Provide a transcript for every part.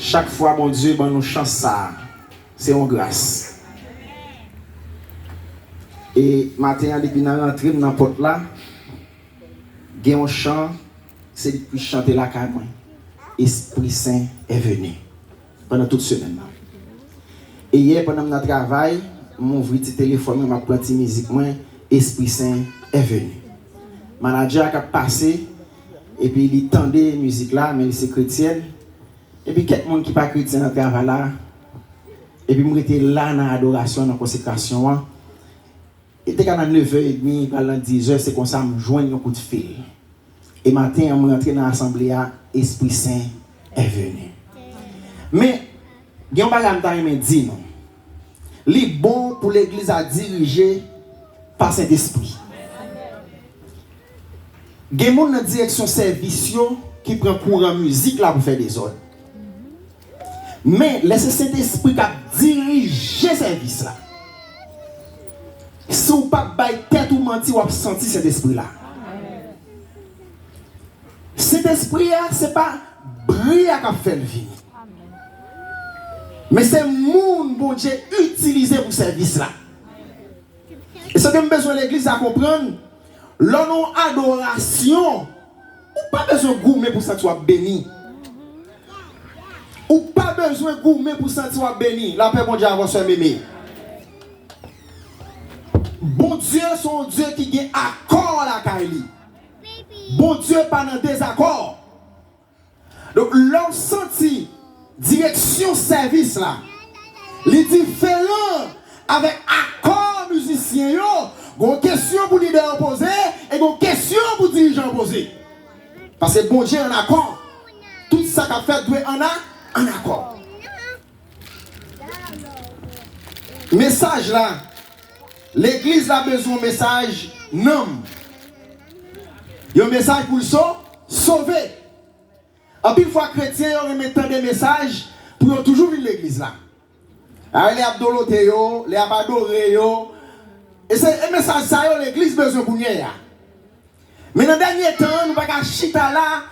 chaque fois, mon Dieu, ben, nous chance ça. C'est en grâce. Et matin, depuis nous rentrons dans la porte là, il y a un chant, c'est depuis chanter la caille. Esprit Saint est venu. Pendant toute semaine. Et hier, pendant notre travail, mon ouvert le téléphone, m'a pris la musique, Esprit Saint est venu. Le manager a passé, et puis il entendait la musique là, mais c'est chrétienne. Et puis quelqu'un qui n'est pas chrétien dans le travail là, et puis moi j'étais là dans l'adoration, dans la consécration. Et dès qu'à 9h30, pendant 10h, c'est comme ça, je me joins un coup de fil. Et matin, je suis rentré dans l'assemblée, Esprit Saint est venu. Mais, il y a un bagage qui me dit non. Il est bon pour l'église à diriger par cet esprit. Il y a des gens dans la direction service qui prend courant musique là pour faire des ordres. Mais laissez cet esprit qui a dirigé service là. Si vous ne pas tête ou mentir, vous avez senti cet esprit là. Cet esprit là, ce n'est pas briller qui a fait le vie. Mais c'est le monde bon Dieu utilisé pour ce service là. Et ce que j'ai besoin de l'église à comprendre, l'homme adoration, ou pas besoin de gourmet pour ça que tu sois béni. Ou pas besoin de gourmet pour ça que tu sois béni. La paix, bon Dieu, avant ce mémé. Bon Dieu, son Dieu qui a accord à la Kaili. Bon Dieu, pas dans désaccord. Donc, l'homme senti direction service là, il dit fais-le avec accord musicien yo, une question pour leader poser et une question pour dirigeant poser. Parce que bon Dieu en accord. Tout ça qu'a fait doit en accord. Message là, l'église a besoin de message non. Il y a un message pour le sauver. En plus, une fois chrétien, on remet des messages pour toujours vivre l'église là. Les abdolotés, les abadorés, et c'est un message ça, l'église besoin pour nous. Mais dans le dernier temps, nous ne pouvons pas chita là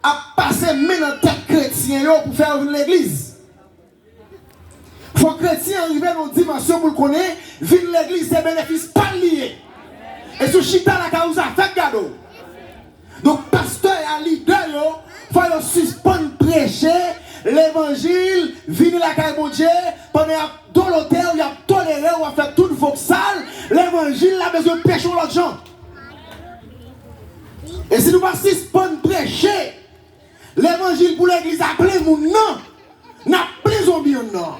à passer maintenant tête chrétien pour faire vivre l'église. Il faut que les chrétiens arrivent dans une dimension pour le connaître, vivre l'église, c'est bénéfice pas lié. Et ce chita là, quand vous avez fait cadeau. Donc, pasteur et leader, il faut suspendre prêcher l'évangile, venir la caille de Dieu, pendant dans l'hôtel, il y a toléré, on va faire tout voxal, l'évangile a besoin de prêcher l'autre gens. Et si nous ne suspendre prêcher l'évangile pour l'église, appelez mon nom, n'a plus zombie non.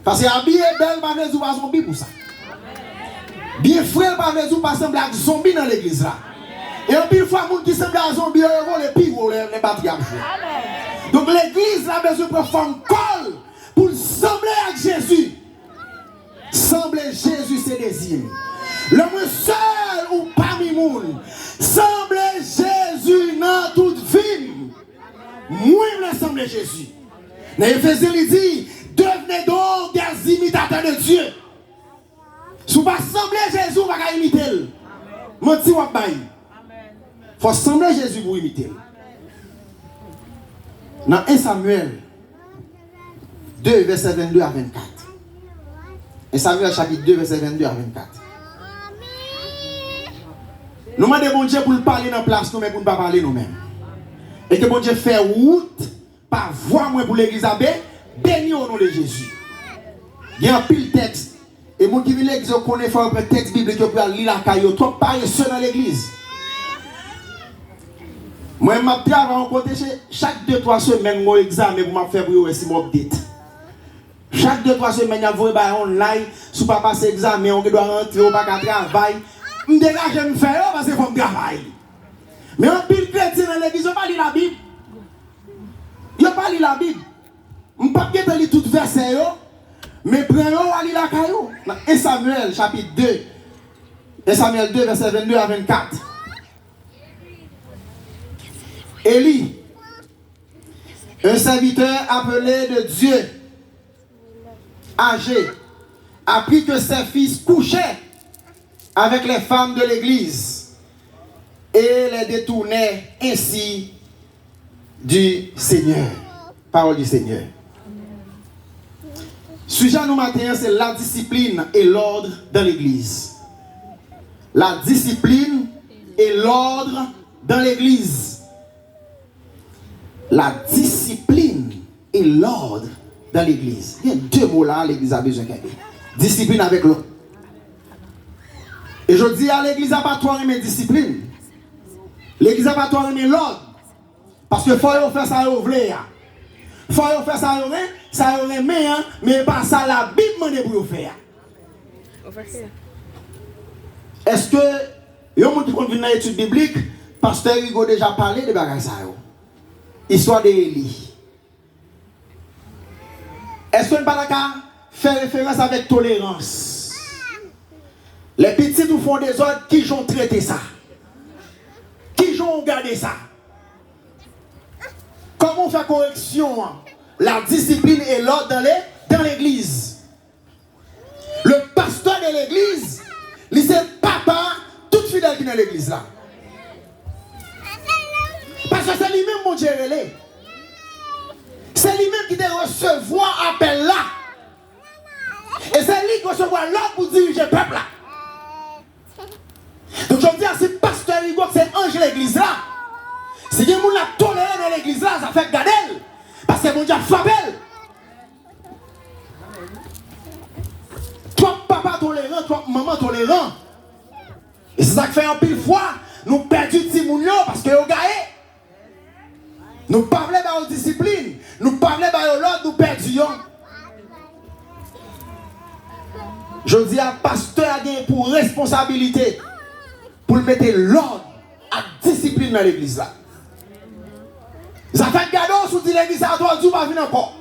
Parce que habiller belle, pas de pas zombie pour ça. Bien frère, pas de pas sembler à zombie dans l'église là. Et en pile fois, les gens qui semblent à zombie, ils vont les pires, les batteries à jouer. Donc l'église a besoin de faire un col pour sembler à Jésus. Sembler Jésus, c'est des hymnes. L'homme seul ou parmi les gens, sembler Jésus dans toute vie. Moi, je sembler Jésus. Dans Éphésiens, il dit, devenez donc des imitateurs de Dieu. Si vous ne semblez Jésus, vous ne pouvez pas imiter. Menti ou pas. Il faut sembler Jésus pour imiter. Dans 1 Samuel 2, verset 22 à 24. 1 Samuel chapitre 2, verset 22 à 24. Nous demandons bon Dieu pour parler dans la place, nous, mais pour ne pas parler nous-mêmes. Et que bon Dieu fait route par voie moins pour l'église à béni au nom de Jésus. Il y a un pile texte. Et mon qui vient l'église, connaît un texte biblique pour lire la caillou. Trop paresseux dans l'église. Moi, je travaille côté chaque 2-3 semaines, mon examen pour me faire pour si mon update. Chaque 2-3 semaines, je vais online, si je ne passe pas l'examen, on doit rentrer, on ne va pas travailler. Je dégage, je me fais parce qu'il faut que je travaille. Mais un pile chrétien dans l'église, il n'a pas lu la Bible. Il n'a pas lu la Bible. Je ne peux pas lire tout verset, mais prenons à lire la caillou. 1 Samuel, chapitre 2. 1 Samuel 2, verset 22 à 24. Élie, un serviteur appelé de Dieu, âgé, apprit que ses fils couchaient avec les femmes de l'église et les détournaient ainsi du Seigneur. Parole du Seigneur. Sujet nous matin, c'est la discipline et l'ordre dans l'église. La discipline et l'ordre dans l'église. La discipline et l'ordre dans l'église. Il y a deux mots là, l'église a besoin de discipline avec l'ordre. Et je dis à l'église n'a pas toi aimer discipline. L'église n'a pas toi aimer l'ordre. Parce que faut faire ça au vle. Faut faire ça au mais pas ça la Bible demande pour faire. Est-ce que yo moun qui vient dans l'étude biblique, pasteur Hugo a déjà parlé de bagages ça yo. Histoire d'Élie. Est-ce que nous pas faire référence avec tolérance? Les petits nous font des ordres qui ont traité ça. Qui ont gardé ça? Comment on fait correction? La discipline et l'ordre dans l'église. Le pasteur de l'église, c'est papa, tout fidèle qui est dans l'église là. Parce que c'est lui-même mon Dieu. C'est lui-même qui doit recevoir appel là. Et c'est lui qui recevoir l'ordre pour diriger le peuple là. Donc je dis à ce pasteur Hugo que c'est ange l'église là. Si quelqu'un l'a toléré dans l'église là, ça fait garder. Parce que mon Dieu frappé. Toi papa tolérant, toi maman tolérant. Et c'est ça qui fait un pile fois, nous perdons Timounio parce que nous gagnons. Nous parlons de la discipline, nous parlons de l'ordre, nous perdons. Je dis à pasteur pour responsabilité, pour mettre l'ordre à discipline dans l'église là. Ça fait cadeau sous l'église à toi, tu vas venir encore.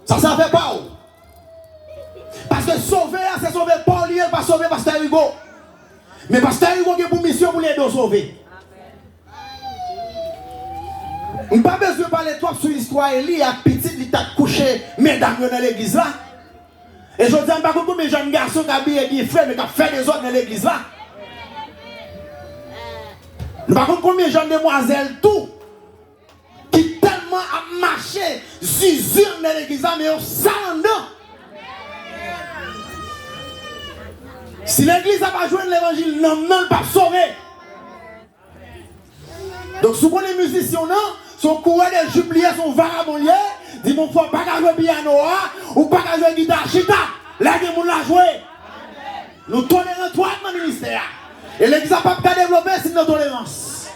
Ça ne fait pas. Parce que sauver, c'est sauver Paul, il pas sauver pasteur Hugo. Mais pasteur Hugo a pour mission pour les deux sauver. On n'a pas besoin de parler trop sur l'histoire. Il a petit, il t'a couché, mesdames dans l'église là. Et je dis, je ne sais pas combien de jeunes garçons qui habillent bien frères, mais qui fait des autres dans l'église là. Je ne sais pas combien de jeunes demoiselles tout, qui tellement a marché, zizure dans l'église là, mais au salon. Si l'église n'a pas joué l'évangile, non, pas sauvé. Donc, si vous êtes musicien, son coureur de jubilier, son vagabondier, dit mon frère, pas qu'à jouer piano, ou pas qu'à jouer guitare, chita, là, les gens l'ont joué. Nous tolérons toi dans le ministère. Et l'église n'a pas qu'à développer sin notre tolérance.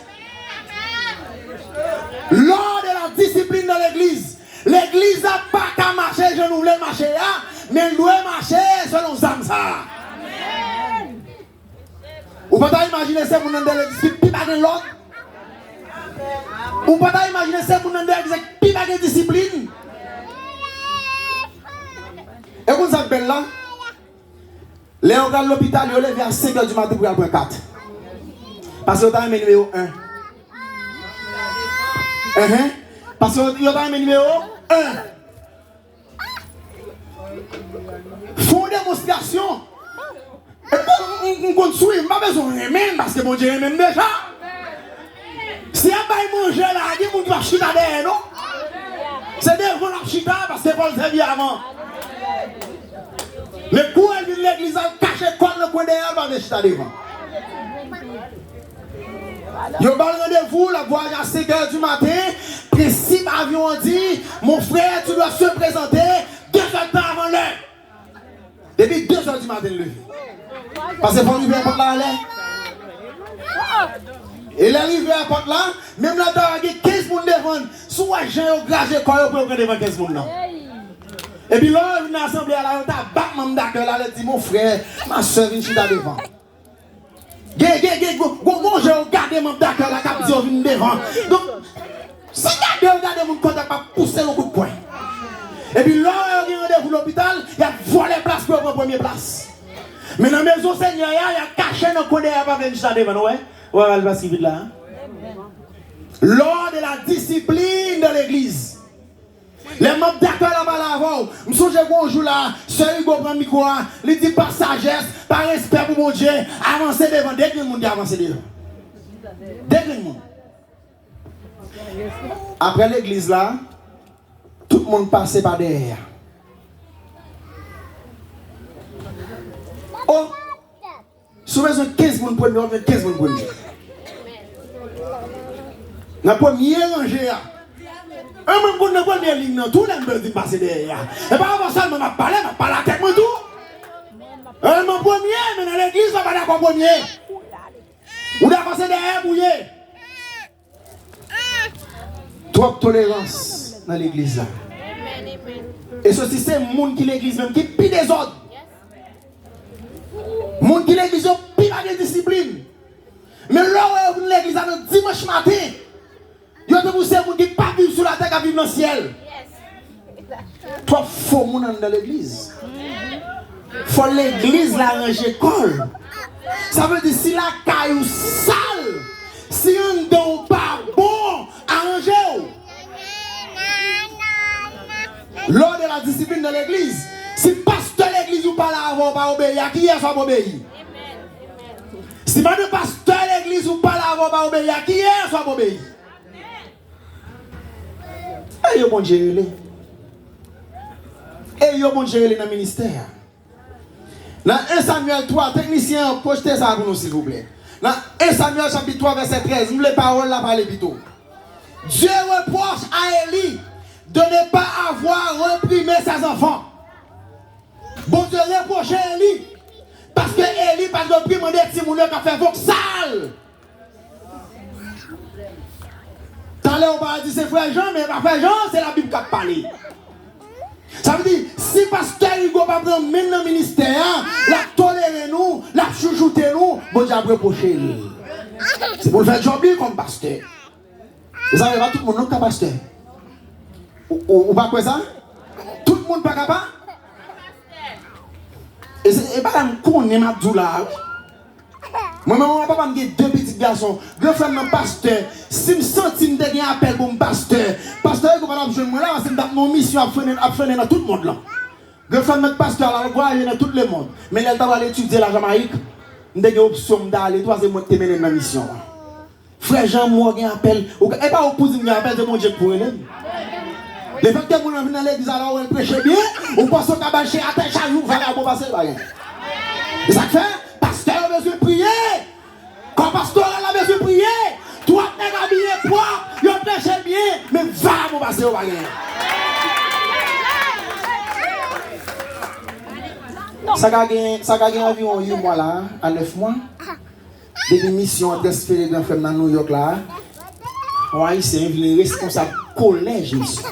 Lors de la discipline de l'église, l'église n'a pas qu'à marcher, je nous voulais marcher là, mais elle doit marcher selon ça. Ou pas imaginer ces gens dans l'église qui pas de l'ordre. Ou pas imaginer ces gens dans l'église qui pas de discipline. Et vous savez là, les gens de l'hôpital, ils lèvent à 5h du matin pour aller à 4. Parce que vous avez numéro 1. Parce que vous avez numéro 1. Font démonstration. On construit, on n'a pas besoin de même parce que mon Dieu même déjà. Si on va manger là, il y a des gens qui chita derrière, non? C'est des gens qui chita parce que Paul s'est vu avant. Mais pour elle vient l'église, elle cache le coin derrière, elle va chita devant. Il y a un rendez-vous, la voyage à 5h du matin, principe avion dit, mon frère, tu dois se présenter 2 heures de temps avant l'heure. Depuis 2 heures du matin, levé. Parce que pour arriver à la porte là, et l'arrivée à la porte là, même là, il y a 15 personnes devant. Soit j'ai un gragé quand il peut devant 15 personnes. Et puis là, il y a une assemblée là, il y a un battement d'accord là, il dit mon frère, ma soeur vient chita devant. Bon, j'ai regardé mon d'accord là, qui dit devant. Donc, si regardez mon côté, pas pousser le coup de poing. Et puis là, il y a un rendez-vous à l'hôpital, il y a volé place pour la première place. Mais dans la maison Seigneur, il y a caché dans le côté, il n'y a pas venir ça devant, ouais? Ouais, elle va suivre là. Lors de la discipline de l'église. Les membres d'accord là-bas là-bas. Je me souviens qu'on joue là, Sœur Hugo prend le micro, il dit par sagesse, par respect pour mon Dieu, avancez devant, dès que le monde dit avancer devant. Dès que le monde. Après l'église là, tout le monde passait par derrière. Oh, si vous avez 15 personnes pour nous, 15 personnes pour nous. La première rangée, un monde pour nous, première ligne, tout le monde passer derrière. Et par rapport à ça, je vais parler avec moi tout. Un monde premier, mais dans l'église, on va pas d'accord premier. Ou d'accord passer derrière, bouillé. Trop de tolérance dans l'église là. Et ceci c'est le monde qui l'église même qui pille des ordres. Le monde qui l'église pille pas de discipline. Mais là où l'église a le dimanche matin, il y a des gens qui ne pas vivre sur la terre, qui vivent dans le ciel. Trop faux monde dans l'église. Faut l'église l'arranger école. Ça veut dire si la caille sale, si un don pas bon, arrangez-vous. Lors de la discipline de l'église, si pasteur l'église ou pas là avant, pas obéir, qui est soit obéir? Si pas de pasteur l'église ou pas là avant, pas obéir, qui est soit obéir? Et yo bon Dieu, et yo bon Dieu dans le ministère. Dans 1 Samuel 3, technicien, projetez ça pour nous s'il vous plaît. Dans 1 Samuel chapitre 3 verset 13, nous les paroles là parler plutôt. Dieu reproche à Élie de ne pas avoir reprimé ses enfants. Bon Dieu reproche à Élie parce que Élie pas reprimé des petits moulins qui a fait vox sale. Quand on va dire c'est frère Jean, mais frère Jean, c'est la Bible qui a parlé. Ça veut dire, si pasteur Hugo va prendre même dans le ministère, la tolérer nous, la chouchouter nous, bon Dieu a reproché. C'est pour le faire job comme pasteur. Et ça va tout le monde non pas pasteur. Ou pas quoi ça? Tout le monde pas capable? Et pas comme qu'on est ma douleur. Moi, mon papa me dit deux petits garçons, deux femmes mon pasteur. Si je sens que je un appel pour mon pasteur, pasteur, il va me moi là, c'est une mission à faire dans tout le monde là. Deux femmes mon pasteur, là, voyager dans tout le monde. Mais elle va aller étudier la Jamaïque. Je suis option d'aller, troisième mois de mener ma mission. Frère Jean, moi, j'ai un appel. Et pas opposer un appel de mon Dieu pour elle. Les gens qui viennent dans l'église alors, elle prêche bien, ou pas son cabaché à terre chaque jour, il va passer le bagage. Et ça fait? Pasteur a besoin de prier. Quand pasteur a besoin de prier, toi tu es habillé propre, tu prêches bien, mais va mon pasteur au bagage. Ça a gagné environ 8 mois là, à 9 mois. Depuis mission transférée d'un frère dans New York là. Ouais, c'est un responsable collège mission.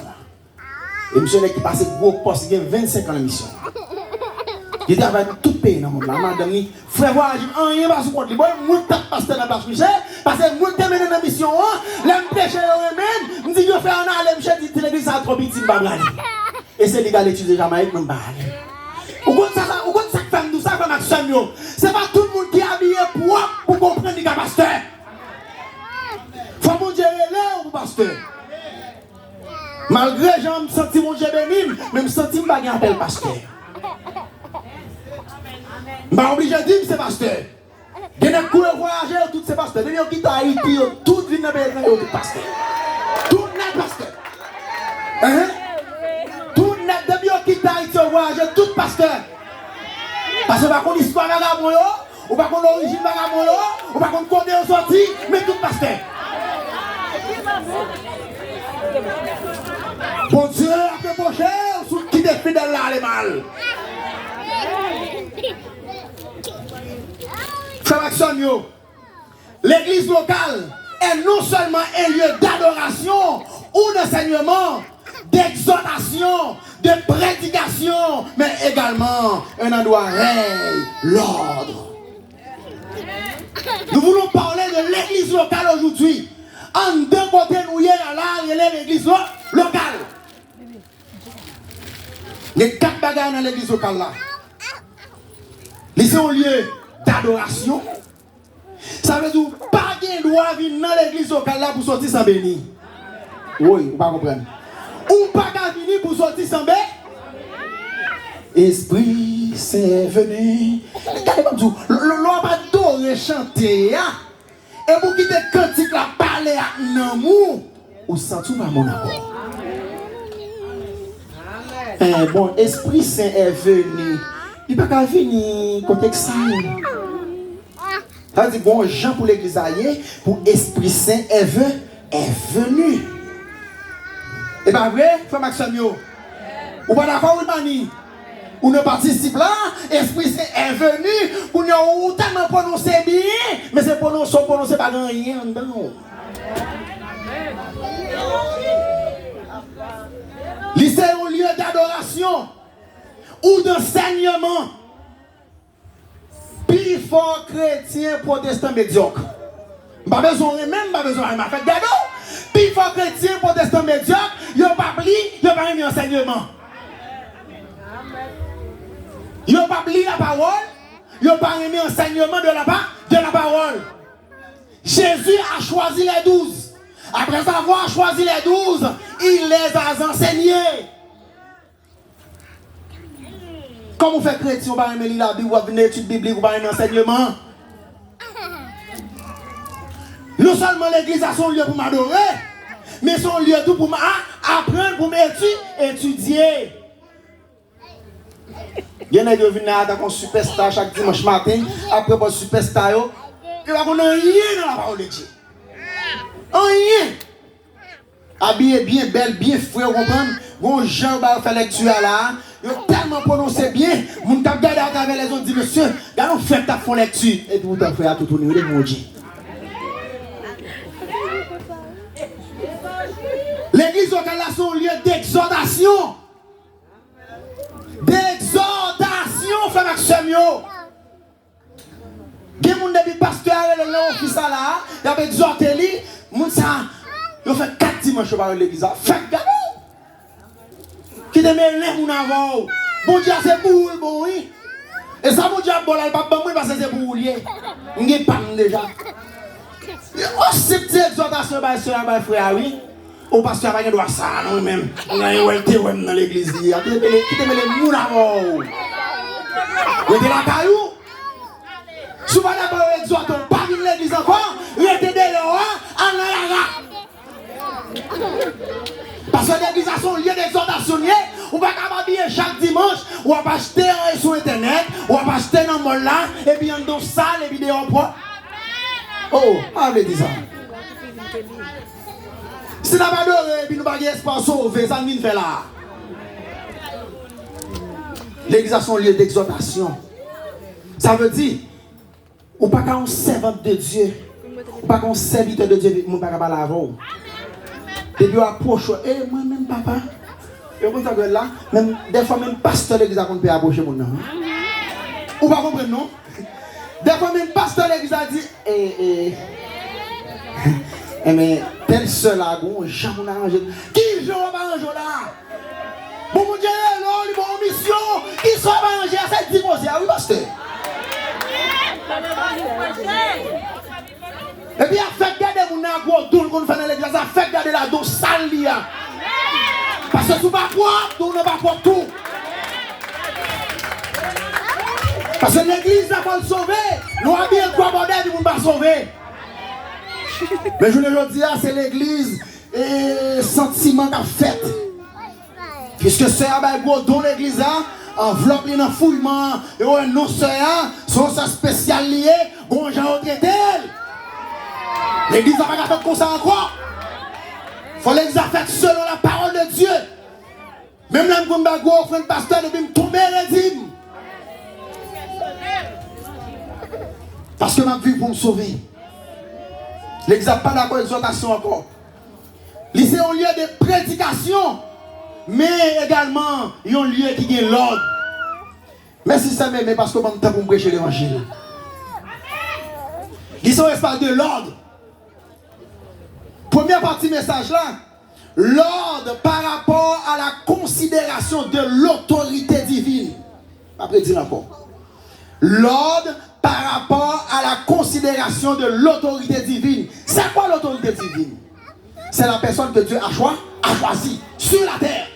Et monsieur qui passe gros poste, il a 25 ans de mission. Il travaille dans tout pays dans le monde. Madame, frère, voilà, je n'ai pas de compte. Il y a un pasteur dans la place Michel, parce que je suis mené dans la mission. Je suis péché eux-mêmes. Je me dis, je fais un an, je me dis, l'église a trop petit, et c'est les gars qui étudient Jamaïque, je ne sais pas. Ou quand ça fait tout ça, comme action, ce n'est pas tout le monde qui est habillé pour comprendre les gars pasteur. Il faut mon Dieu là, pasteur. Malgré que je me sens mon Dieu béni, mais je me sens que je ne suis pas pasteur. Je suis obligé de dire que c'est pasteur. Il y a des coureurs voyageurs, tous ces pasteurs. Ils ont quitté Haïti, tout vient dans le pays, tout pasteur. Tout net pasteur. Tout net, depuis qu'ils ont quitté Haïti, ils voyagent, tout pasteur. Parce que par contre, l'histoire de la moyo, ou par contre, l'origine de la moyo, ou par contre, quand on est sorti, mais tout pasteur. Bon Dieu, a fait prochain, qui est fidèle là, les mal. L'église locale est non seulement un lieu d'adoration ou d'enseignement, d'exhortation, de prédication, mais également un endroit règne l'ordre. Nous voulons parler de l'église locale aujourd'hui. En deux côtés, nous y est là, l'église locale. Il y a 4 bagages dans l'église locale là. C'est un lieu d'adoration. Ça veut dire pas qu'il doit venir dans l'église locale là pour sortir sans béni. Oui, vous ne comprenez pas. Ou pas qu'à venir pour sortir sans béni. Esprit c'est venu. L'on va adorer chanter. Et pour quitter cantique la parler à l'amour. ou sans tout va mon accord. Bon, Esprit Saint est venu. Il n'est pas venir côté ça. Ça dit bon, Jean pour l'église ailleurs, pour Esprit Saint est venu. Et bien vrai, frère Maxime, ou pas d'accord ou pas ni? Ou ne participe là, Esprit Saint est venu pour nous tellement prononcer bien, mais c'est prononcer pas rien dedans. C'est un lieu d'adoration ou d'enseignement. Plus fort chrétien protestant médiocre. Pas besoin même, pas besoin de faire gado. Plus fort chrétien protestant médiocre, il n'y a pas de enseignement. Il n'y a pas de la parole, il n'y a pas de enseignement de la parole. Jésus a choisi les 12. Après avoir choisi les 12, il les a enseignés. Comme vous faites chrétien, vous ne pouvez pas aimer la Bible, vous avez une étude biblique, vous ne pouvez pas aimer l'enseignement. Non seulement l'église a son lieu pour m'adorer, mais son lieu tout pour m'apprendre, pour m'étudier. Il y en a qui viennent à un superstar chaque dimanche matin, après le superstar, il n'y a rien dans la parole de Dieu. Rien. Habillé bien belle, bien frais, vous comprenez? Bon, Jean va faire lecture là. Ils ont tellement prononcé bien. Mon cap garde à travers les autres dit monsieur, on fait ta fond lecture. Et puis vous t'en faites à tout tourner, vous mon Dieu. L'église locale là son lieu d'exhortation. D'exhortation, frère Maxime. Il y a des gens depuis pasteur et le fils là, il y a exhorté lui, moun ça, il fait 4 dimanches par l'église. Fait gado. Qui te met les moun avant. Bon Dieu c'est pour bon oui. Et ça bon Dieu bon là pas bon parce que c'est pour lié. On est pas déjà. Oh c'est petite exhortation par soeur par frère oui. Au pasteur pas droit ça non même. On a eu le ouais dans l'église qui te met les moun avant. Vous êtes la caillou. Si vous n'avez pas exhorté, pas de l'église encore, vous êtes dehors, en arrière. Parce que l'église a son lieu d'exhortation, vous ne pouvez pas habiller chaque dimanche, ou pas acheter sur internet, ou pas acheter dans le mall là, et puis dans la salle, et puis dehors propre. Oh, allez, dis ça. Si nous n'avons pas adoré, et puis nous n'avons pas d'espoir sauvé, ça ne fait là. L'église a son lieu d'exhortation. Ça veut dire, ou pas qu'un servant de Dieu, ou pas qu'un serviteur de Dieu, ou pas qu'un balavo. Et puis approche, et moi-même papa, et vous savez là, même des fois même pasteur de l'église a peut approcher mon nom. Ou pas comprendre non? Des fois même pasteur de l'église a dit, mais tel seul là, bon, jamais arrangé. Qui joue à arranger là? Bon mon Dieu, non, il va en mission, qui soit arrangé à cette dimanche, oui pasteur. Et puis, a fait garder mon agro, tout le monde fait dans l'église, a fait garder la dos sale. Parce que si vous ne pouvez pas, vous ne pouvez pas tout. Parce que l'église n'a pas le sauver. Nous avons bien quoi bordel, vous ne pouvez pas sauver. Mais je le dis, c'est l'église et sentiment qu'a fait. Puisque c'est un gros dans l'église, enveloppe dans le fouillement, et un non son spécial lié, bon gens traité. L'église n'a pas fait comme ça encore. Il faut l'église faire selon la parole de Dieu. Même là, je me gros frère pasteur, je vais me tomber les dîmes. Parce que ma vie pour me sauver. L'église n'a pas d'accord exhortation encore. C'est un lieu de prédication. Mais également, il y a un lieu qui est l'ordre. Merci Samuel, mais parce que je temps pour prêcher l'évangile. Ils sont espace de l'ordre. Première partie message là. L'ordre par rapport à la considération de l'autorité divine. Après dire encore. L'ordre par rapport à la considération de l'autorité divine. C'est quoi l'autorité divine? C'est la personne que Dieu a choisi sur la terre.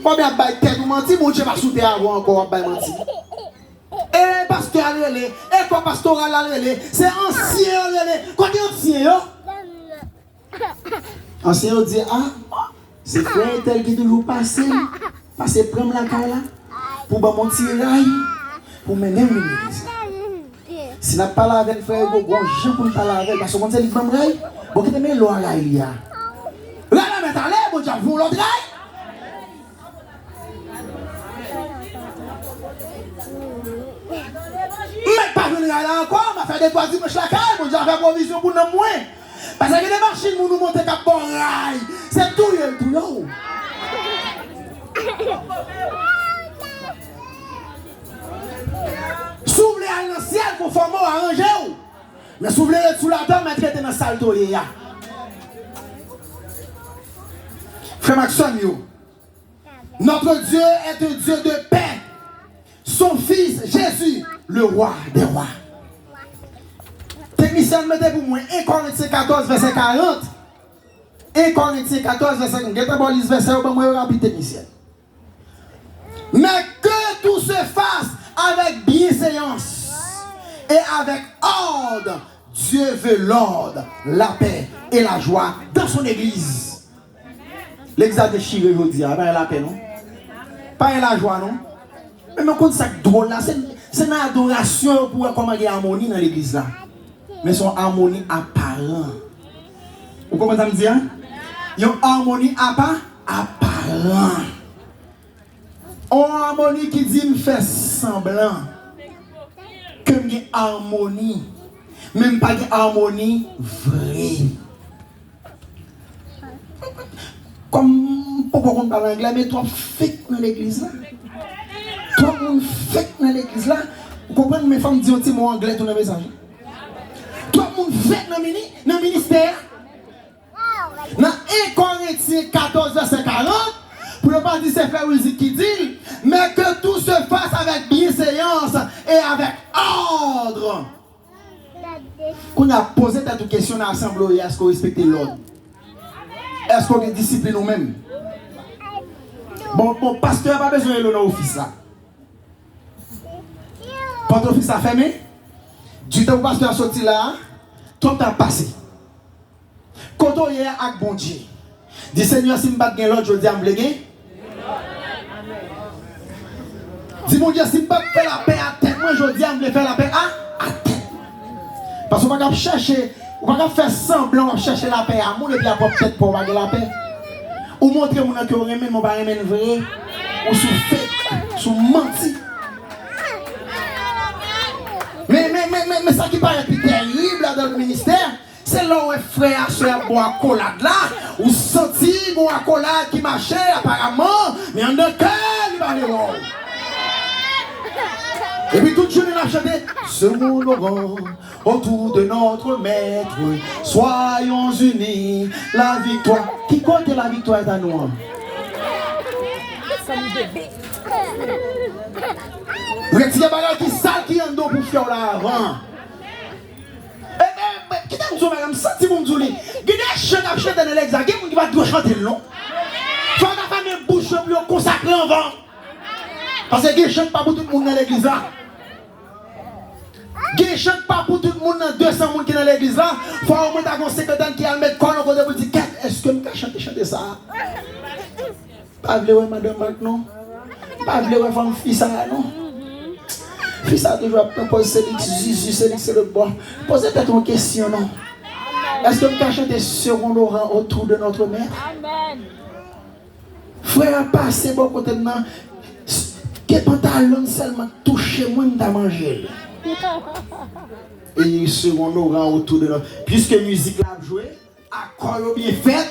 Pas bien bailler tête ou mentir, mon Dieu va sous terre avant encore bailler mentir. Et pasteur à relais, école pastorale à relais, c'est ancien à relais. Quand il ancien, yo? Ancien, on dit, ah, c'est frère tel qui toujours passé prendre la caille là, pour mon petit rail, pour mener l'église. Si n'a pas parlé avec frère, bon, Jean pour parler avec, parce que quand c'est le même rail, bon, qui te met l'eau là, il y a. Là, maintenant, là, bon, tu as vu l'autre rail? Mais pas venir là encore, m'a fait des trois dimanches la caille, bon, j'ai fait provision pour nous moins. Parce que les machines pour nous monter cap bon rail, c'est tout yo. S'ouvre à l'ancien pour former arranger ou. Mais s'ouvre sous la dame, mettre dans la salle de ya. Frère Maxon yo. Notre Dieu est un Dieu de paix. Son fils Jésus, le roi des rois. Technicien, mettez pour moi 1 Corinthiens 14, verset 40. 1 Corinthiens 14, verset 40. Vous avez lire verset, vous avez rapide technicien. Mais que tout se fasse avec bienséance et avec ordre. Dieu veut l'ordre, la paix et la joie dans son église. L'église a déchiré aujourd'hui, pas la paix, non? Pas la joie, non? Mais quand ça drôle là, c'est une adoration pour commander harmonie dans l'église là. Mais son harmonie apparente. Vous comprenez ce que je dis? Une harmonie apparente. Une harmonie qui dit me fait semblant que une harmonie, même pas une harmonie vraie. Comme pourquoi on parle anglais, mais toi fake dans l'église là. Toi on fake dans l'église là. Vous comprenez mes femmes disent un petit mot anglais tout dans le message. Toi on fake dans le ministère. Dans 1 Corinthiens 14 verset 40. Pour ne pas dire c'est frère Wilzy qui dit, mais que tout se fasse avec bienséance et avec ordre. Qu'on a posé cette question dans l'assemblée, est-ce qu'on respecte l'ordre? Est-ce qu'on est discipliné nous-mêmes? Bon, pasteur n'a pas besoin de l'office là. Quand l'office a fermé, du temps où le pasteur a sorti là, tout a passé. Quand on est avec bon Dieu, dit Seigneur, si je ne bats pas l'autre, je dis à me léguer. Dis mon Dieu, si je ne bats pas la paix à tête, moi je dis à me faire la paix à tête. Parce qu'on va chercher, on va faire semblant de chercher la paix à moi et puis après peut-être pour avoir la paix. Ou montrer mon que on remène, mon pas remène vrai. Ou sous fait, sous menti. Mais ça qui paraît plus terrible là, dans le ministère, c'est là où les frères soeur boire accolade là, ou senti bon accolade qui marchait apparemment, mais en deux cœurs, il va aller voir. Et puis tout le monde a chanté, second le rang, autour de notre maître, soyons unis, la victoire. Qui compte la victoire est à nous? Retirez les bagages qui sale qui en dos pour faire là avant. Qui t'a dit, madame, senti mon zouli. Il y a des chants à chanter dans l'examen, qui va te chanter le long. Faut que ta femme bouche pour consacrer en vent. Parce que ne chante pas pour tout le monde dans l'église là. Ne chante pas pour tout le monde dans 200 personnes qui sont dans l'église là. Faut au moins avoir un secrétaire qui a mettre quoi dans le côté pour dire est-ce que je peux chanter ça? Pas vouloir madame maintenant. Pas vouloir femme fille ça non. Fille ça toujours poser c'est le bon. Posez peut-être une question non. Est-ce que je peux chanter second rang autour de notre mère? Amen. Frère passer bon côté maintenant. Que pantalon seulement touché moi d'à manger. Et second rang autour de nous. Puisque musique l'a joué, accord bien fait.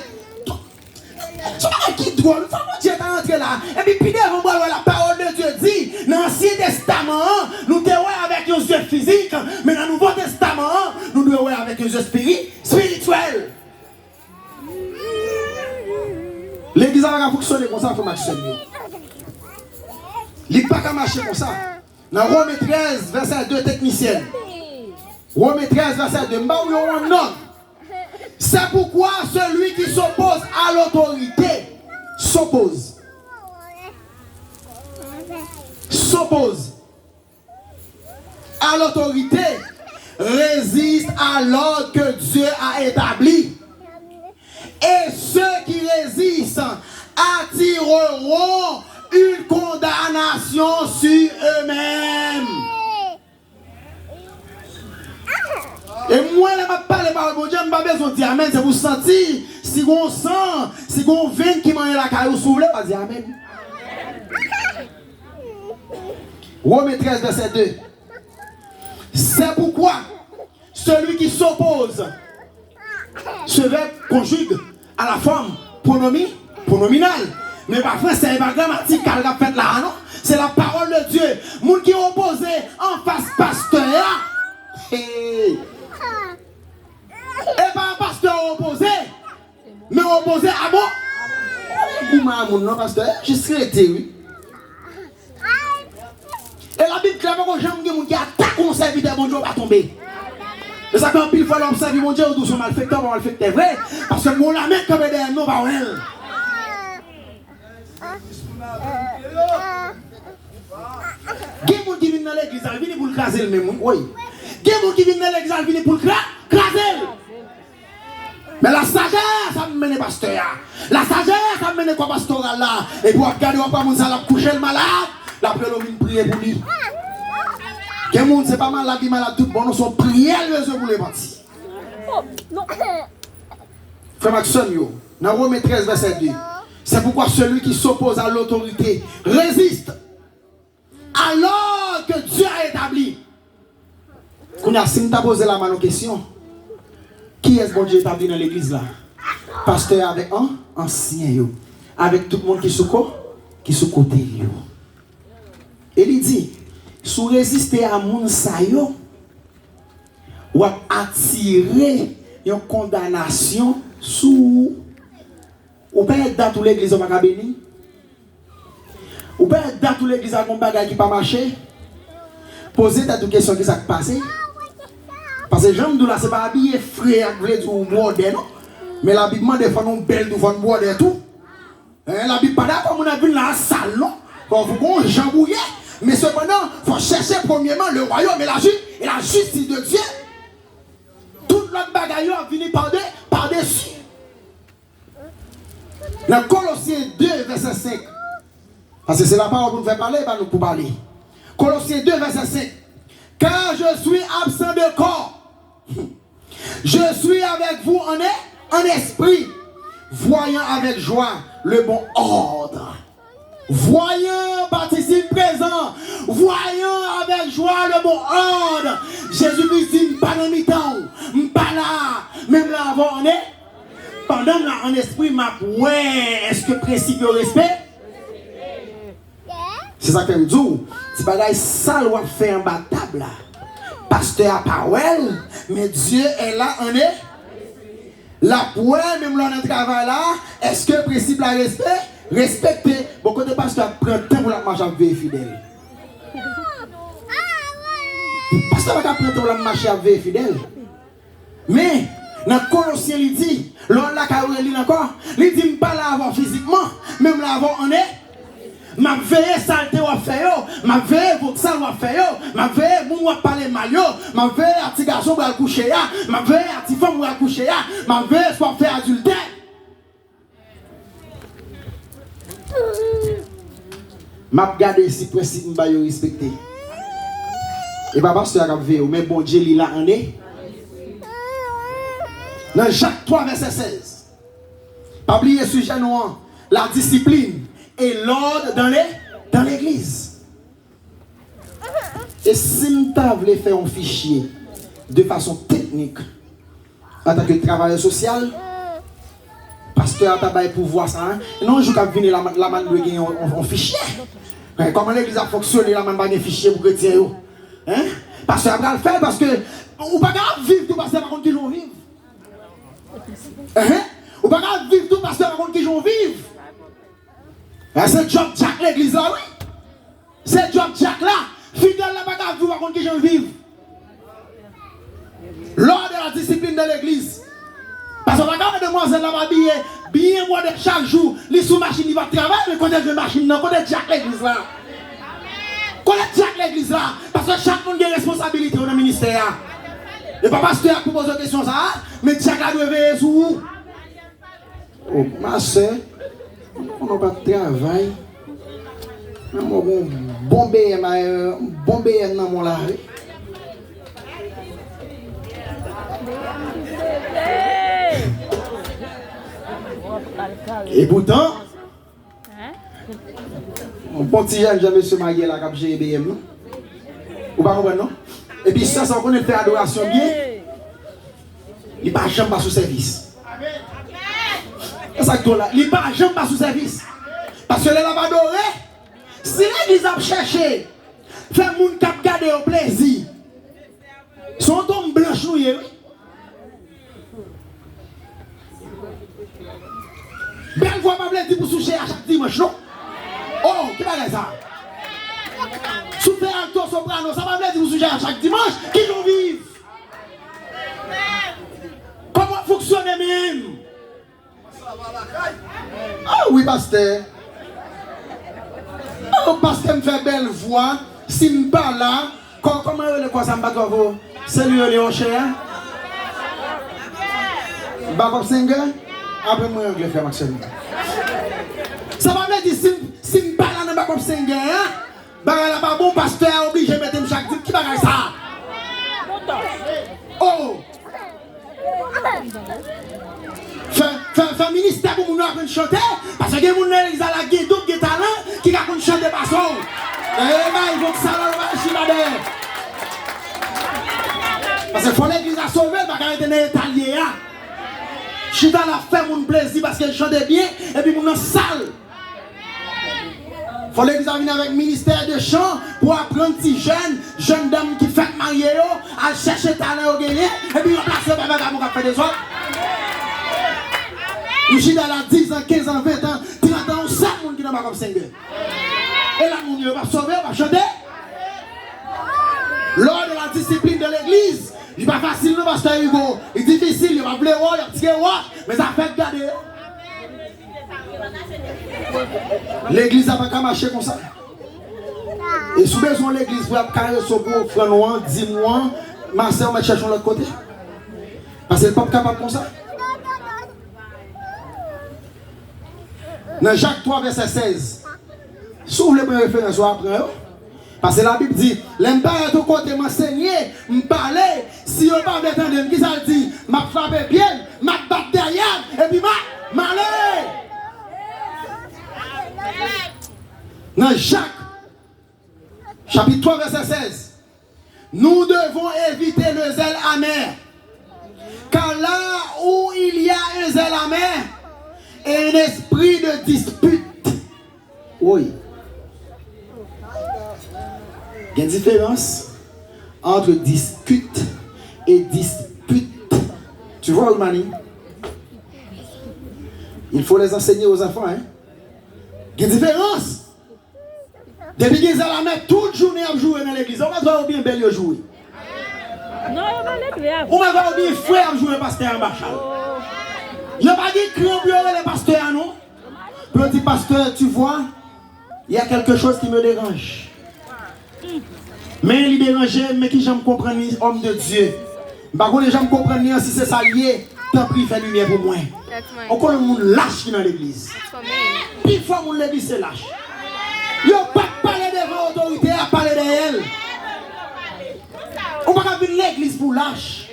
C'est pas qui drôle, ça mon Dieu est entré là. Et puis devant moi la parole de Dieu dit, dans l'Ancien Testament, nous devons avec nos yeux physiques, mais dans le Nouveau Testament, nous devons avec nos yeux spirituels. L'église va fonctionner comme ça, il faut marcher. Il n'y a pas qu'à marcher comme ça. Dans Romains 13, verset 2, technicienne. Romains 13, verset 2, c'est pourquoi celui qui s'oppose à l'autorité s'oppose. à l'autorité résistent à l'ordre que Dieu a établi. Et ceux qui résistent attireront une condamnation sur eux-mêmes. Et moi, je ne parle pas de Dieu, je n'ai pas besoin de dire Amen. C'est pour sentir si on sent, si on vient qui mange la caillou souffle, on va dire Amen. Romains 13, verset 2. C'est pourquoi celui qui s'oppose, ce verbe conjugue à la forme pronominale. Mais parfois, c'est pas grammatique qu'elle a fait là, non? C'est la parole de Dieu. Moun qui est opposé en face pasteur. Et pas un pasteur opposé, mais opposé à moi. Non, pasteur, je serais été, oui. Et la Bible clame que j'aime qui attaque mon serviteur, mon Dieu va tomber. Et ça, quand pile fois l'observe, mon Dieu, ou sont malfaiteurs, on malfaiteurs, vrai. Parce que mon la main comme derrière nous, pas elle. Il y a des gens qui viennent dans l'église, ils viennent pour le craser le même. Oui. Il y a des gens qui viennent dans l'église, ils viennent pour le craser. Mais la sagesse, ça me mène pasteur. La sagesse, ça me mène quoi pastoral là. Et pour regarder, on va pas la coucher le malade. La prière, on vient prier pour lui. Quel monde, c'est pas malade, il malade tout bon, nous sommes priés pour les partis. Frère Maxon, dans Romains 13, verset 2. C'est pourquoi celui qui s'oppose à l'autorité résiste alors que Dieu a établi. Quand on a posé la main aux questions, qui est-ce que Dieu établi dans l'église là? Pasteur avec un ancien, avec tout le monde qui est sous côté. Et il dit, si vous résistez à mon sayo, ou attirer une condamnation sous. Ou peut être dans toute l'église au Macabéni. Ou peut être dans toute l'église à un bagage qui n'a pas marché. Posez des questions qui s'est passé. Parce que j'aime là, ce n'est pas habillé frère, ou moderne. Mais la Bible demande de faire une belle, de faire une moderne tout. La Bible pas d'accord, on a vu dans la salle, non? Quand vous jambouillez. Mais cependant, il faut chercher premièrement le royaume et la justice de Dieu. Tout l'autre bagaille a fini par-dessus. Dans Colossiens 2, verset 5. Parce que c'est la parole pour nous faire parler, pas nous pour parler. Colossiens 2, verset 5. Car je suis absent de corps. Je suis avec vous en esprit, voyant avec joie le bon ordre. Voyant, participe présent, voyant avec joie le bon ordre. Jésus-Christ dit, pas dans mi-temps, pas là, même là avant on est. Pendant là en esprit, ouais, est-ce que principe au respect? C'est ça que je me dis. C'est pas là, ça doit faire un bataille là. Pasteur à parole, mais Dieu est là, on est. La poêle, même là dans le travail là, est-ce que principe la respect? Respecter. Beaucoup de pasteurs prennent temps pour la marche avec fidèle. Pasteur va prendre temps pour la marche avec fidèle. Mais dans Colossiens, il dit, l'on l'a carré encore, il dit, pas là avant physiquement, même là avant on est. Ma veille saleté ou faire, ma veille voxal ou faire, ma veille moun ou parler mal, ma veille petit garçon pour coucher, ma veille petit femme pour coucher, ma veille soit faire adultère. M'a regardé si principe m'a respecté. Et pas parce que a veille, mais bon Dieu il là en est. Dans Jacques 3 verset 16. Pas oublier sujet noir, la discipline et l'ordre dans l'église. Et si nous voulons faire un fichier de façon technique en tant que travailleur social, pasteur a pour voir ça, non, je vais venir la main de gagner un fichier. Comment l'église a fonctionné, la main de un fichier pour retirer. Hein? Pasteur a le faire parce que ou pas vivre tout pasteur par contre qui j'en vive. Ou pas vivre tout pasteur par contre qui j'en vive. C'est job Jack l'église là, oui. C'est job Jack là. Fidèle là, pas vivre par contre qui j'en vive. Lors de la discipline de l'église. Parce qu'on va garder demoiselle là, bien moi de chaque jour, les sous machine il va travailler, mais quand elle veut machine, non, quand elle Jack l'église là. Connaître chaque l'église là. Parce que chaque monde a une responsabilité dans le ministère. Et pas parce que tu poses une question ça, mais chaque là doit veiller sur vous. Oh, ma soeur, on n'a pas de travail. On bombé dans mon lave. Et pourtant, mon petit jeune, j'ai monsieur Magué là, qui a GBM, non? Vous ne comprenez, non? Et puis ça, on connaît faire adoration bien. Il n'est pas jamais pas sous service. C'est ça que là, il n'est pas jamais pas sous service. Parce que là, va adorer. Si l'église a cherché, faire moun cap garder au plaisir. Son tombe blanche nouye. Belle voix pas dire pour soucher à chaque dimanche, non? Oh, qui va dire ça? Souffler alto soprano, ça va dire pour soucher à chaque dimanche. Qui nous vive? Comment fonctionne même? Ah oui, pasteur. Oh, pasteur me fait belle voix. Si je ne parle là, comment est-ce que ça me bat? C'est lui le cher. Backup singer. Après moi, je vais faire Maxime. Ça va me dire si je parle dans backup singer, là pas bon pasteur obligé de mettre chaque type qui va faire ça. Oh! Fait ministère pour nous apprendre à chanter parce que les gens qui ont d'autres talents qui apprennent à chanter par son. Eh bien, ils vont que ça va chimader. Parce que faut l'église à sauver, il va arrêter d'être italien. Chita la fait mon plaisir parce qu'elle chante bien et puis mon salle. Faut l'église à venir avec ministère de chant pour apprendre si jeune dame qui fait marier à chercher talent au gagner et puis remplacer par un gars qui fait des autres. Nous sommes dans 10 ans, 15 ans, 20 ans, 30 ans, 5 personnes qui n'ont pas comme 5 ans. Et là, nous ne va pas sauver, on va chanter. Lors de la discipline de l'église, il n'est pas facile, non, pasteur Hugo. Il est difficile, il va blé, il va tirer, mais ça fait garder. L'église n'a pas qu'à marcher comme ça. Et si besoin de l'église, vous avez carré sur vous, frère noir, 10 mois, ma soeur, on va chercher de l'autre côté. Parce qu'elle n'est pas capable comme ça. Dans Jacques 3, verset 16. S'ouvre le premier référence après. Parce que la Bible dit, l'empire de côté m'enseigner, me parler, si on pas m'entendre, qui ça dit, m'a frappé bien, m'a battu derrière, et puis m'a allé. Dans Jacques, chapitre 3, verset 16. Nous devons éviter le zèle amer. Car là où il y a un zèle amer, et un esprit de dispute. Oui. Il y a une différence entre discute et dispute. Tu vois, Mani? Il faut les enseigner aux enfants. Hein? Il y a une différence. Depuis qu'ils ont la mettre toute journée à jouer dans l'église, on va voir bien belle jouer. Non, on va l'élever. On va voir bien frère jouer pasteur en bachal. Il n'y a pas dit crayon pour les pasteurs, non? Petit pasteur, tu vois, il y a quelque chose qui me dérange. Mais il dérange, mais qui j'aime comprendre, homme de Dieu. Par contre, les gens comprennent si c'est ça lié, tant pis, fait lumière pour moi. On connaît le monde lâche qui est dans l'église. Puis fois, mon l'église c'est lâche. Il n'y a pas de parler devant l'autorité à parler d'elle. On ne va pas venir l'église pour lâche.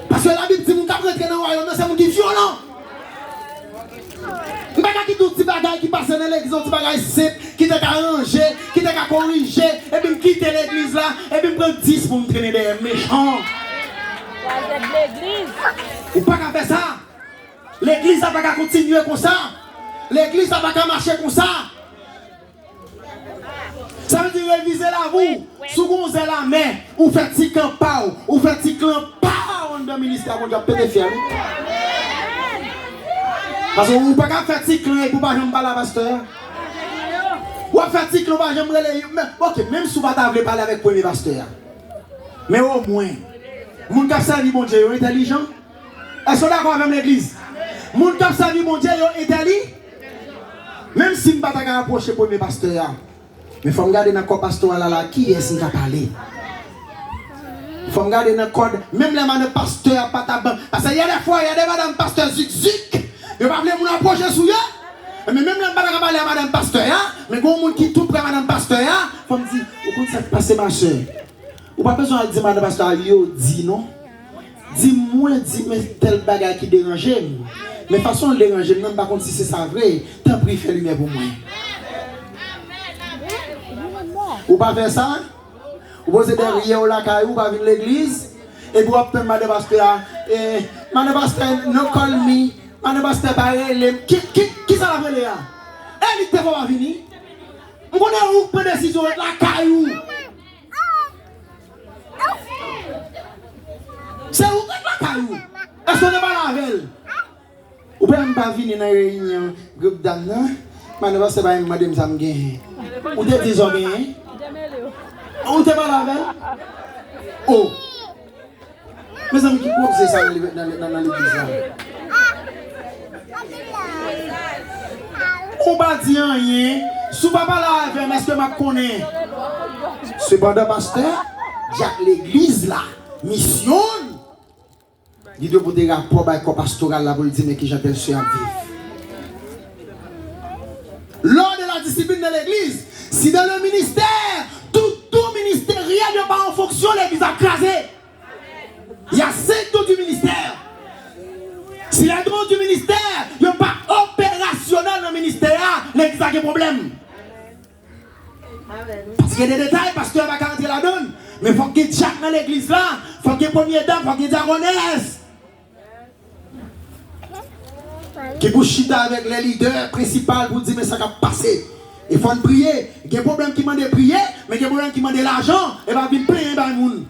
Parce que la Bible dit que nous avons rentré dans le royaume, c'est un qui est violent. Nous ne pouvons pas tout petit bagage qui passe dans l'église, un petit bagage simple, qui t'a arrangé, qui t'a corrigé, et puis quitter l'église là, et puis prendre 10 pour me traîner des méchants. Vous ne pouvez pas faire ça. L'église n'a pas qu'à continuer comme ça. L'église n'a pas qu'à marcher comme ça. Ça veut dire réviser la vous. Si vous avez la main, vous faites petit campagne, vous faites petit clan, dans le ministère, vous avez pété fier. Parce que vous ne pouvez pas faire petit clan et vous ne pouvez pas parler à pasteur. Vous faites petit clan, vous ne pouvez pas. Ok, même si vous ne pouvez pas parler avec le premier pasteur. Mais au moins, vous ne pouvez pas servir mon Dieu intelligent. Est-ce que vous êtes d'accord avec l'église? Vous ne pouvez pas servir mon Dieu intelligent. Même si vous ne pouvez pas approcher le premier pasteur. Mais il faut regarder dans le corps pastoral là, qui est-ce qui a parlé? Il faut regarder dans le corps, même les madame pasteur, pas ta banque. Parce qu'il y a des fois, il y a des madame pasteur zik. Il ne va pas vouloir nous approcher sur eux. Mais même les madame parler à madame pasteur, mais quand on qui tout près madame pasteur, il faut me dire, au compte ça passe ma soeur. Ou pas besoin de dire madame pasteur, yo, dis non. Dis-moi, dis-moi tel bagage qui dérange. Mais façon de déranger, même par contre si c'est ça vrai, t'as pris faire lumière pour moi. Ou pas faire ça? Ou posez derrière la caillou, ou pas venir l'église, et pour obtenir madame pasteur, madame pasteur, no call me, madame pasteur, qui ça la fait là? Elle dit que va venir. On connaît où peut décision avec la caillou. C'est où la caillou? Est-ce qu'on n'est pas là avec elle? Ou peut même pas venir dans la réunion groupe d'âme, madame pasteur, madame ça me gagne. Ou t'es désormais? Ou t'es pas là avec elle? Oh! Mes amis, qui peuvent faire ça dans l'église là? On va dire rien. Si vous ne pas là avec est-ce que je connais? Cependant, pasteur, l'église là, mission. Il doit vous dire rapport avec le pastoral là pour dire mais qui j'appelle ceux à vivre. Lors de la discipline de l'église, si dans le ministère, tout ministériel n'est pas en fonction, l'église a crasé. Il y a 5 dons du ministère. Si les dons du ministère n'est pas opérationnel dans le ministère, l'église a un problème. Parce qu'il y a des détails, parce que va rentrer la donne. Mais il faut qu'il y ait Jack dans l'église là, il faut qu'il y ait première dame, il faut qu'il y ait diaconesse. Qui pour chiter avec les leaders principaux pour dire mais ça va passer. Il faut prier. Il y a un problème qui demande de prier, mais il y a un problème qui demande de l'argent, et va venir payer par le monde.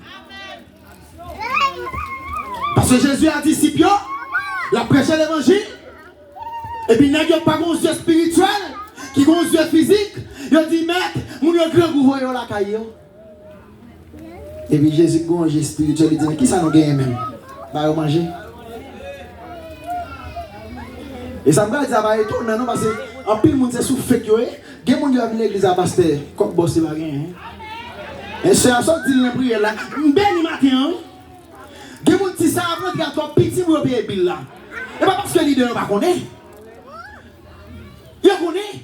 Parce que Jésus a dit Scipio, il a prêché l'évangile, et puis il n'y a pas un yeux spirituel, qui a un yeux physique, il a dit maître, mon grand gouvernement la caillou. Et puis Jésus a un yeux spirituel, il dit qui ça nous gagne même? Va manger. Et ça me dit ça va étonner, non, parce que en pile, monde c'est sous fait que il y a des gens qui viennent à l'église à pasteur, comme boss c'est pas rien. Et c'est à ça que dit la prière là, ben matin. Il y a des gens qui savent qu'il y a trop petit pour payer bill là. Et pas parce que les leader ne connaissent pas. Ils connaissent.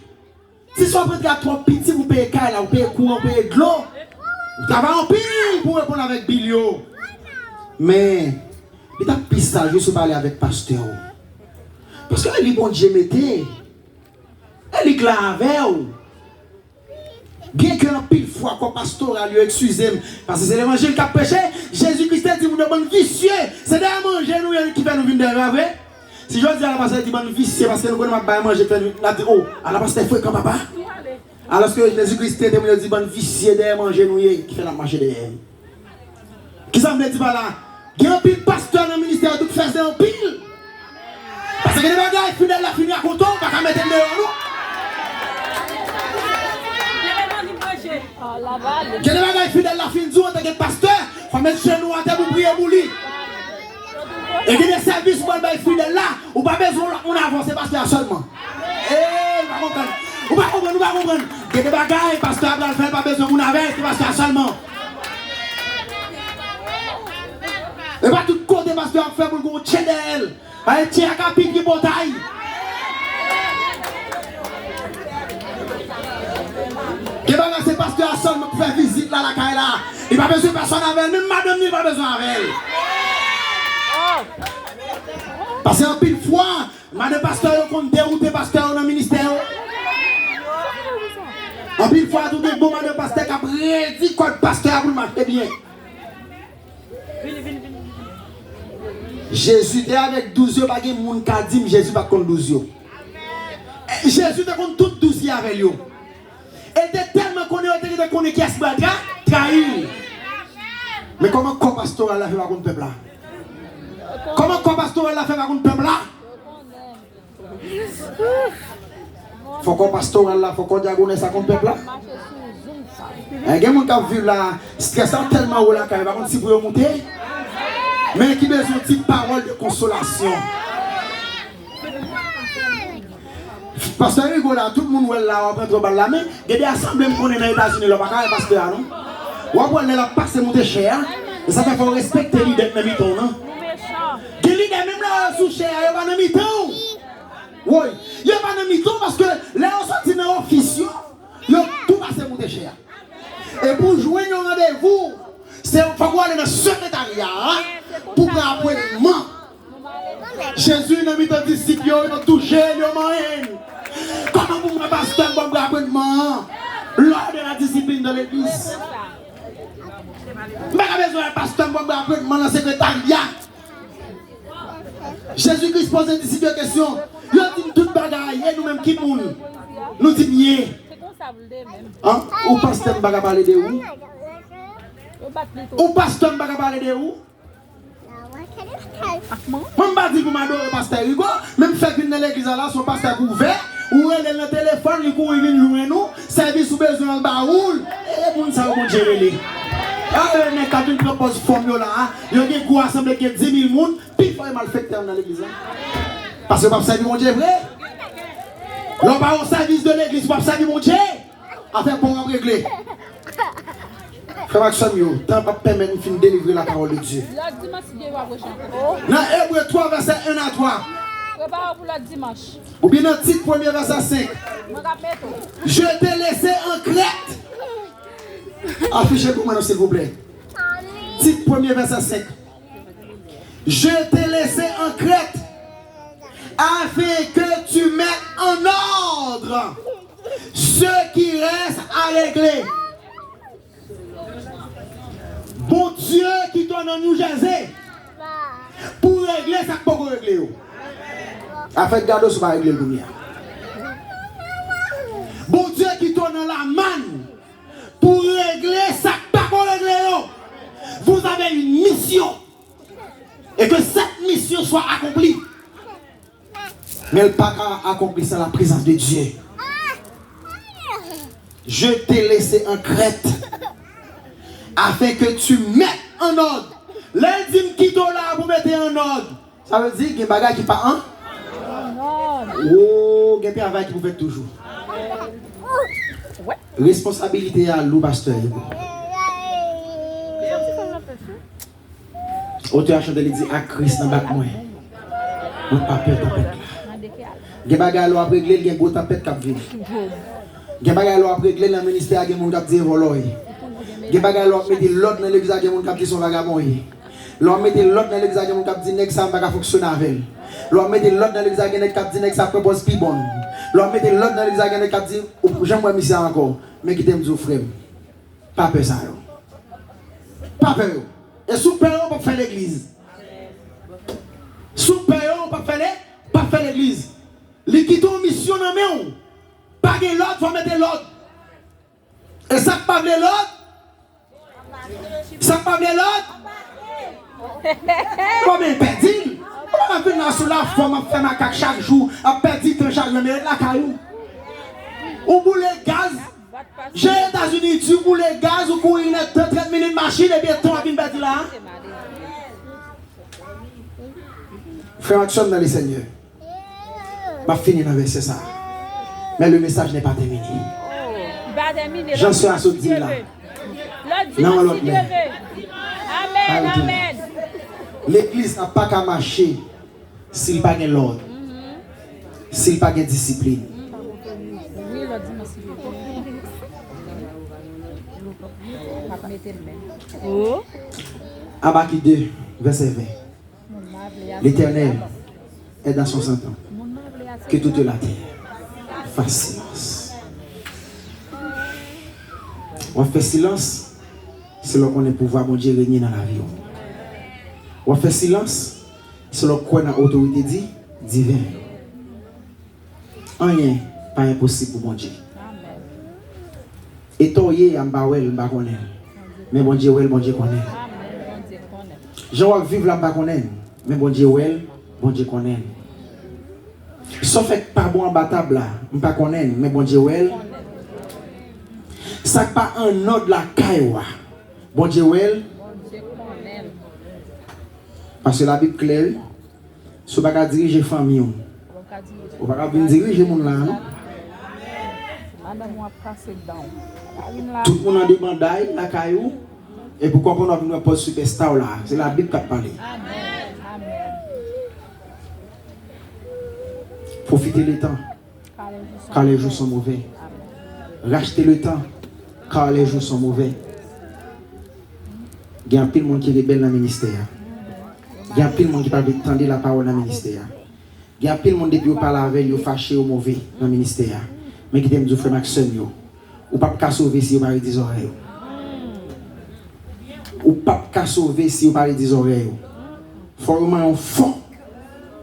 Si soit qu'il y a trop petit pour payer caille, pour payer courant, pour payer de l'eau, vous avez un pile pour répondre avec Bilio. Mais il a pris ça, je suis parlé avec pasteur. Parce que elle est bon Dieu mettait. Elle est claire avec elle. Bien que pile fois, comme pasteur a lui excusé, parce que c'est l'évangile qui a prêché, Jésus-Christ dit vous êtes bon vicieux. C'est d'ailleurs manger nous qui fait nous venir derrière. Si je dis à la pasteur, dit bon vicieux parce que nous connaissons pas manger, la dit oh, à la pasteur fait comme papa. Alors que Jésus-Christ dit bon vicieux derrière manger nous qui fait la marche derrière. Qui ça me dit pas là? Il y a un pile pasteur dans le ministère tout fait un pile. Parce que les bagages fidèles la fini à côté, on va pas mettre dehors nous. Que les bagages fidèles la fini en tant que pasteur, il faut mettre chez nous en terre pour prier pour lui. Et que les services pour les fidèles là, ou pas besoin on avance pasteur seulement. Eh, on va comprendre. On va comprendre, on va comprendre. Que les bagages pasteur va faire pas besoin on avance pasteur seulement. Et pas tout côté pasteur fait pour qu'on tient d'elle. Un tiers à capite qui bataille. Qui va lancer pasteur à sol pour faire visite là, la caille là. Il n'a pas besoin de personne avec elle, même madame n'a pas besoin avec elle. Parce qu'en pile fois, madame pasteur compte dérouter pasteur dans le ministère. En pile fois, tout le bon madame pasteur qui a prédit quoi le pasteur pour marcher bien. Jésus était avec 12 yeux, pas de monde qui a dit Jésus va contre 12 yeux. Jésus était contre tout 12 yeux avec lui. Il était tellement connu qui est-ce qu'il a trahi. Mais comment le pastoral l'a fait contre le peuple là? Comment le pastoral l'a fait contre le peuple là? Faut qu'on pastoral là, faut qu'on diagonise ça contre le peuple là. Il y a des gens qui ont vu là, stressant tellement haut là, quand il va contre si vous monter. Mais qui besoin de petites paroles de consolation. Pasteur Hugo là, tout le monde là, on prend trop balle la main. Il y a des assemblées qu'on est dans les États-Unis, là, pas pasteur, non? On va aller là, passer monter cher. Et ça fait faut respecter l'idée de mi-temps, non? Que l'idée même là, sous cher, il n'y a pas de mi-temps. Oui, il n'y a pas de mi-temps parce que là, on sortit dans l'officiel, il y a tout passé monter cher. Et pour jouer un rendez-vous, c'est faut aller dans le secrétariat pour prendre appointement. Jésus n'a mis ton disciple, il a touché, il a moyen. Comment vous me pasteur pour prendre appointement? Lors de la discipline de l'église. Je n'ai pas besoin d'un pasteur pour prendre appointement dans le secrétariat. Jésus-Christ pose un disciple une question. Il a dit toute bagaille, et nous-mêmes qui nous disons bien. Hein? Ou pasteur va parler de où? Ou pasteur va parler de où? Je ne vais pas dire pour m'adorer pasteur Hugo, même fait qu'une l'église là, son pasteur ouvert, ou elle est dans le téléphone, il court, il vient jouer nous, service ou besoin de baoul, et pour nous, ça va gérer. Quand tu proposes forme là, il y a des gros assemblées qui ont 10 000 personnes, puis il faut malfecter dans l'église. Parce que vous ne servir mon Dieu vrai. L'on va au service de l'église, vous ne servir mon Dieu. Afin pour régler. Frère Maxime, tant pas permettre de délivrer la parole de Dieu. Dans Hébreux 3, verset 1 à 3. Ou bien dans le titre 1er, verset 5. Je t'ai laissé en Crète. Affichez pour moi, s'il vous plaît. Titre 1er, verset 5. Je t'ai laissé en Crète afin que tu mettes en ordre ce qui reste à régler. Bon Dieu qui donne en New Jersey pour régler ça qu'on peut régler. Afin de garder ce qu'on va régler le lumière. Bon Dieu qui donne la manne pour régler ça qu'on peut régler. Vous avez une mission et que cette mission soit accomplie. Mais elle n'est pas accomplie sans la présence de Dieu. Je t'ai laissé en Crète afin que tu mettes en ordre. Lundi, quitte là pour mettre en ordre. Ça veut dire qu'il y a des bagages qui ne sont pas en. Oh, il y a des bagages qui vous faites toujours. Responsabilité à l'ou pasteur. Auteur chanté dit à Christ dans le bac moi. On pas peur tempête là. Il y a des bagages qui après régler, il y a une grosse tempête qui vient. Il y a des bagages qui après régler dans le ministère, il y a des gens qui disent voler. Il y a des bagages qui mettent l'autre dans l'église, il y a des gens qui sont vagabonds. L'on met l'autre dans l'église, il y a des gens qui disent que ça ne va pas fonctionner avec elle. L'on met l'autre dans l'église, il y a des gens qui disent que ça propose plus bon. L'on met l'autre dans l'église, il y a des gens qui disent j'aimerais ça encore, mais qui t'aiment du frère. Pas peur ça. Pas peur. Et sous peur, on peut faire l'église. Sous peur, on peut faire l'église. Les qui ont mission dans la main, pas de l'autre, il faut mettre l'autre. Et ça ne pas de l'autre. Ça ne pas de l'autre. Comment perdu? Comment venir sur la forme, faire ma cac chaque jour, à perdre ton charge, mais la caillou. Ou pour les gaz, j'ai les États-Unis, tu pour les gaz, ou pour une 30 minutes machine, et bien toi, viens perdre là. Frère Maxime dans le Seigneur. Je finis dans le verset ça. Mais le message n'est pas terminé. J'en suis à ce dire là. Non, l'autre. Amen, amen. L'église n'a pas qu'à marcher s'il n'y a pas de l'ordre, s'il n'y a pas de discipline. Habakkuk 2, verset 20. L'Éternel est dans son sang que toute la terre fasse silence. On fait silence, c'est là qu'on est pouvoir mon Dieu régner dans la vie. On fait silence, c'est là qu'on a autorité divine. Rien pas impossible pour mon Dieu. Et toi, il y a un bawel, un baconel. Mais mon Dieu, bon Dieu connaît. Je vais vivre là, baconel. Mais bon Dieu, bon Dieu connaît. Sauf que pas bon en battable là, je ne connais pas, mais bon Dieu, ça pas un ordre la caille. Bon Dieu, parce que la Bible claire, ce n'est pas diriger famille. On va pas diriger mon là. Madame, on va passer dedans. Tout le monde a des bandailles, la caillou. Et pourquoi on a venu pas superstar là? C'est la Bible qui a parlé. Amen. Profitez le temps, car les jours sont mauvais. Rachetez le temps, car les jours sont mauvais. Il y a un peu de monde qui est rebelle dans le ministère. Il y a un peu de monde qui parle de tendre la parole dans le ministère. Il y a un peu de monde qui parle avec eux, fâché ou mauvais dans le ministère. Mais qui t'aime dire, frère Maxime, ou pas qu'à sauver si vous parlez des oreilles. Ou pas qu'à sauver si vous parlez des oreilles. Faut vraiment un fond.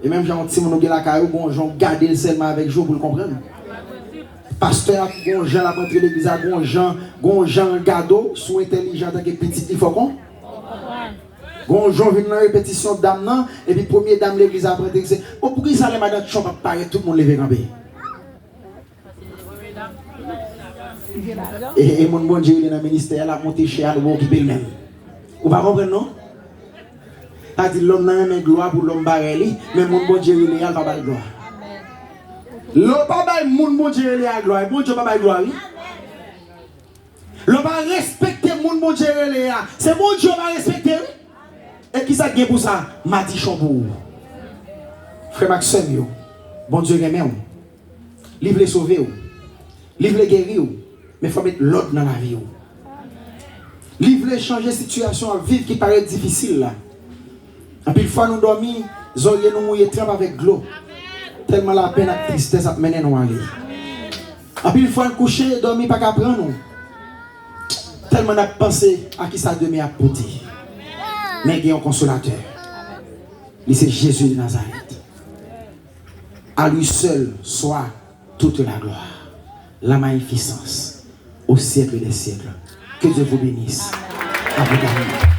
Et même Jean si mon la caillou, bon Jean garder le seulement avec jour pour le comprendre. Pasteur, bon Jean la rentrée l'église, bon Jean gado, sous intelligent tant que petit, il faut qu'on. Bon Jean vient dans la répétition dame non, et puis première dame l'église après c'est bon pour qui ça les madame chop paraît tout le monde lever camper. Et mon bon Dieu il est dans le ministère, la monter chez elle, ou occuper le même. Vous pas comprendre non? Ça dit l'homme n'a même gloire pour l'homme barreli, mais mon bon Dieu il est là, pas de gloire. L'homme pas mon bon Dieu il est à gloire, bon Dieu pas de gloire. L'homme va respecter mon bon Dieu il est là, c'est mon Dieu va respecter. Et qui ça gagne pour ça? Mati Chambour. Frère Maxime, bon Dieu remet. Livre les sauver, livre les guérir, mais il faut mettre l'autre dans la vie. Livre les changer la situation à vivre qui paraît difficile là. Et puis une fois nous dormons, nous oreilles nous mouillons trempe avec de l'eau. Tellement la peine et la tristesse a mené nous à aller. Et puis une fois nous coucher, dormir pas qu'à prendre nous. Tellement on a pensé à qui ça demain a porté. Mais il y a un consolateur. C'est Jésus de Nazareth. À lui seul soit toute la gloire, la magnificence au siècle des siècles. Que Dieu vous bénisse. Amen.